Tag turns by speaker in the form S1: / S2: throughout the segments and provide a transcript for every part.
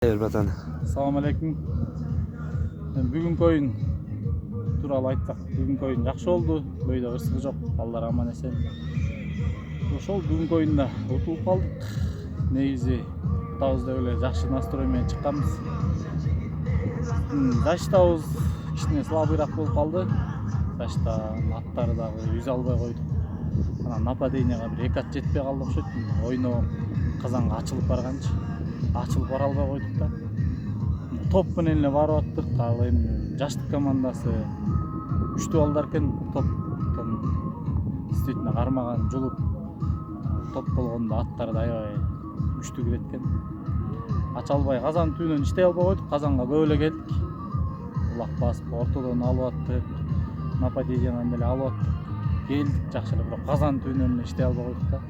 S1: Elbatan.
S2: Assalamu alaikum. Бүгүнкү оюн тууралуу айтсак, бүгүнкү оюн жакшы болду. Бөйдө ырсыгы жок, балдар аман эсен. Ошол бүгүнкү оюнда утулуп калдык. Негизи атабыз деп эле жакшы настрой менен чыкканбыз. Защитабыз кичине слабыйраак болуп калды. Защитанын аттары дагы yüz албай койдук. Анан нападенияга бир 2 ат жетпей калды окшойт. Ойно казанга ачылып барганчы. Ачылып бара албай койдук да. Топ менен эле барып аттык. Ал эми жаштык командасы күчтүү балдар экен. Топтон действительно кармаган, жулуп топ болгондо аттары да аябай күчтүү кирет экен. Ача албай казан түбүнөн иштей албай койдук. Казанга көп эле келдик. Улак басып ортодон алып аттык. Нападениянан деле алып аттык. Келдик жакшы эле, бирок казан түбүнөн эле иштей албай койдук да.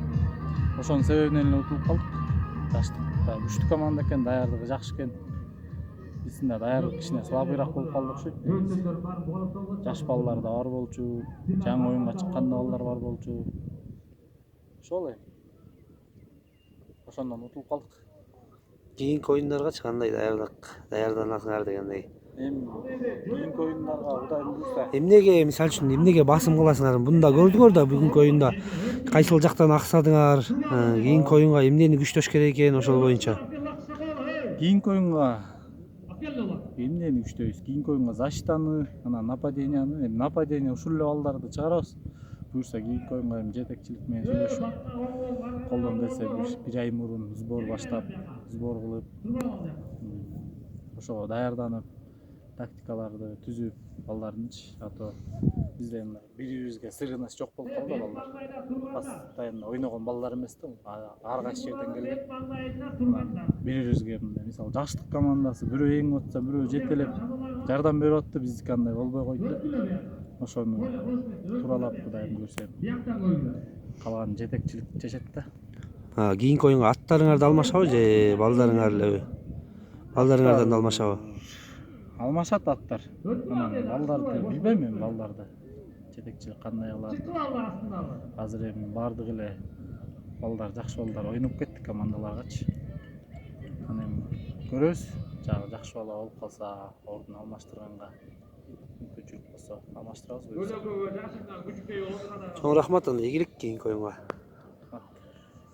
S2: Ошонун себебинен эле утулуп калдык. Жаштыкта күчтүү команда экен, даярдыгы жакшы экен. Биздин да даярдык кичине слабыйраак болуп калды окшойт. Жаш балдар да бар болчу, жаңы оюнга чыккан балдар бар болчу. Ошол эми. Ошондон утулуп калдык.
S1: Кийинки оюндаргачы кандай даярданасыңар дегендей.
S2: Эми кийинки оюндарга Кудайдын буйруса.
S1: Эмнеге, мисалы үчүн, эмнеге басым кыласыңар? Мында көрдүңөр да бүгүнкү оюнда кайсыл жактан аксадыңар? Кийинки оюнга эмнени күчтөш керек экен, ошол боюнча.
S2: Кийинки оюнга эмнени күчтөйбүз? Кийинки оюнга защитаны, анан нападенияны, нападение ушул эле балдарды чыгарабыз. Буюрса кийинки оюнга эми жетекчилик менен сүйлөшүп, колдон келсе бир ай мурун сбор баштап, сбор кылып, ошого даярданып, тактикаларды түзүп, балдардынчы, а то бизде эми бири-бирибизге сыйынаш жок болуп калды балдар. Постоянно ойногон балдар эмес да, ар кайсы жерден келген. Бири-бирибизге мындай мисалы жаштык командасы бирөө эңип атса, бирөө жетелеп жардам берип атты, биздики андай болбой койду. Ошону тууралап Кудайым көрсө калган жетекчилик чечет да.
S1: Кийинки оюнга аттарыңарды алмашабы же балдарыңар элеби? Балдарыңардан да алмашабы?
S2: Алмашат аттар. Анан балдарды билбейм эми, балдарды жетекчилик кандай кылат. Азыр эми бардык эле балдар, жакшы балдар ойноп кетти командаларгачы. Анан эми көрөбүз. Жакшы бала болуп калса, ордун алмаштырганга мүмкүнчүлүк болсо алмаштырабыз.
S1: Чоң рахмат, анда ийгилик кийинки оюнга.